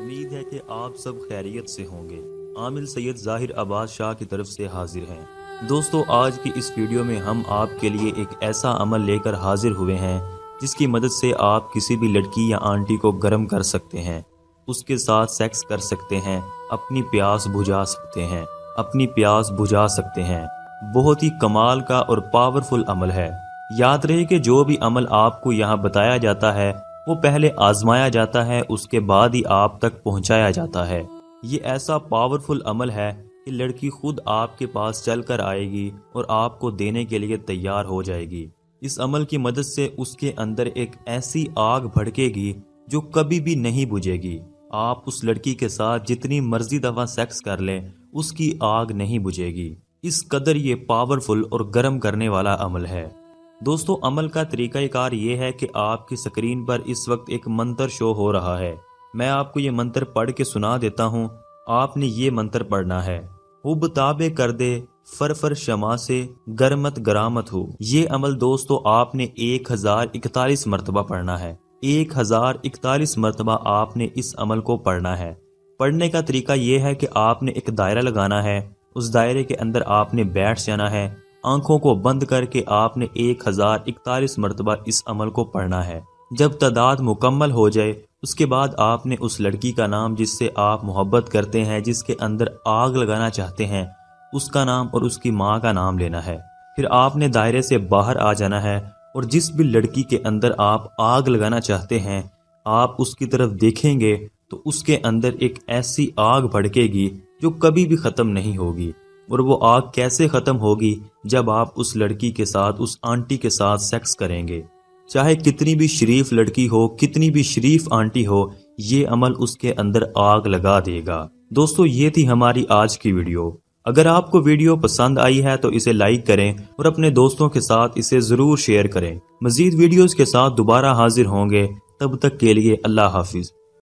उम्मीद है कि आप सब खैरियत से होंगे। आमिल सैयद ज़ाहिर अब्बास शाह की तरफ से हाजिर हैं। दोस्तों, आज की इस वीडियो में हम आपके लिए एक ऐसा अमल लेकर हाजिर हुए हैं जिसकी मदद से आप किसी भी लड़की या आंटी को गर्म कर सकते हैं, उसके साथ सेक्स कर सकते हैं, अपनी प्यास बुझा सकते हैं। बहुत ही कमाल का और पावरफुल अमल है। याद रहे कि जो भी अमल आपको यहाँ बताया जाता है वो पहले आजमाया जाता है, उसके बाद ही आप तक पहुँचाया जाता है। ये ऐसा पावरफुल अमल है कि लड़की खुद आपके पास चल कर आएगी और आपको देने के लिए तैयार हो जाएगी। इस अमल की मदद से उसके अंदर एक ऐसी आग भड़केगी जो कभी भी नहीं बुझेगी। आप उस लड़की के साथ जितनी मर्जी दफ़ा सेक्स कर लें, उसकी आग नहीं बुझेगी। इस कदर ये पावरफुल और गर्म करने वाला अमल है। दोस्तों, अमल का तरीक़ाकार ये है कि आपकी स्क्रीन पर इस वक्त एक मंत्र शो हो रहा है। मैं आपको ये मंत्र पढ़ के सुना देता हूँ। आपने ये मंत्र पढ़ना है। हुब ताबे कर दे फर शमा से गरमत गरामत हो। ये अमल दोस्तों आपने 1041 मरतबा पढ़ना है। 1041 मरतबा आपने इस अमल को पढ़ना है। पढ़ने का तरीका ये है कि आपने एक दायरा लगाना है, उस दायरे के अंदर आपने बैठ जाना है। आंखों को बंद करके आपने 1041 मरतबा इस अमल को पढ़ना है। जब तादाद मुकम्मल हो जाए उसके बाद आपने उस लड़की का नाम जिससे आप मोहब्बत करते हैं, जिसके अंदर आग लगाना चाहते हैं, उसका नाम और उसकी माँ का नाम लेना है। फिर आपने दायरे से बाहर आ जाना है और जिस भी लड़की के अंदर आप आग लगाना चाहते हैं, आप उसकी तरफ देखेंगे तो उसके अंदर एक ऐसी आग भड़केगी जो कभी भी ख़त्म नहीं होगी। और वो आग कैसे ख़त्म होगी? जब आप उस लड़की के साथ, उस आंटी के साथ सेक्स करेंगे। चाहे कितनी भी शरीफ लड़की हो, कितनी भी शरीफ आंटी हो, ये अमल उसके अंदर आग लगा देगा। दोस्तों, ये थी हमारी आज की वीडियो। अगर आपको वीडियो पसंद आई है तो इसे लाइक करें और अपने दोस्तों के साथ इसे ज़रूर शेयर करें। मज़ीद वीडियोज़ के साथ दोबारा हाजिर होंगे, तब तक के लिए अल्लाह हाफिज़।